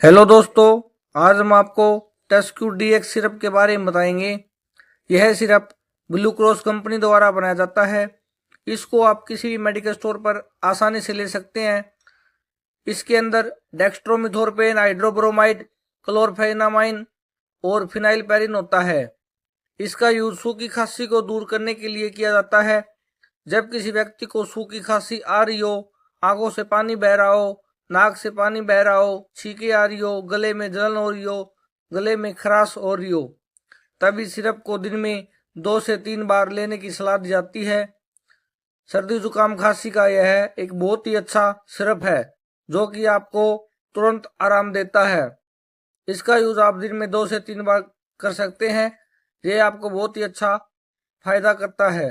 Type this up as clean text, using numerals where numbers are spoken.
Hello दोस्तों, आज हम आपको टेस्क्यू डीएक्स सिरप के बारे में बताएंगे। यह सिरप ब्लू क्रॉस कंपनी द्वारा बनाया जाता है। इसको आप किसी भी मेडिकल स्टोर पर आसानी से ले सकते हैं। इसके अंदर डेक्स्ट्रोमिथोर्पेन, हाइड्रोब्रोमाइड, क्लोरफेनामाइन और फिनाइलपेरिन होता है। इसका यूज सूखी खांसी को दूर करने के लिए किया जाता है। जब किसी व्यक्ति को सूखी खांसी आ रही हो, आंखों से पानी बह रहा हो, नाक से पानी बह रहा हो, छींके आ रही हो, गले में जलन हो रही हो, गले में खराश हो रही हो, तब इस सिरप को दिन में 2 से 3 बार लेने की सलाह दी जाती है। सर्दी जुकाम खांसी का यह एक बहुत ही अच्छा सिरप है जो कि आपको तुरंत आराम देता है। इसका यूज आप दिन में 2 से 3 बार कर सकते हैं। ये आपको बहुत ही अच्छा फायदा करता है।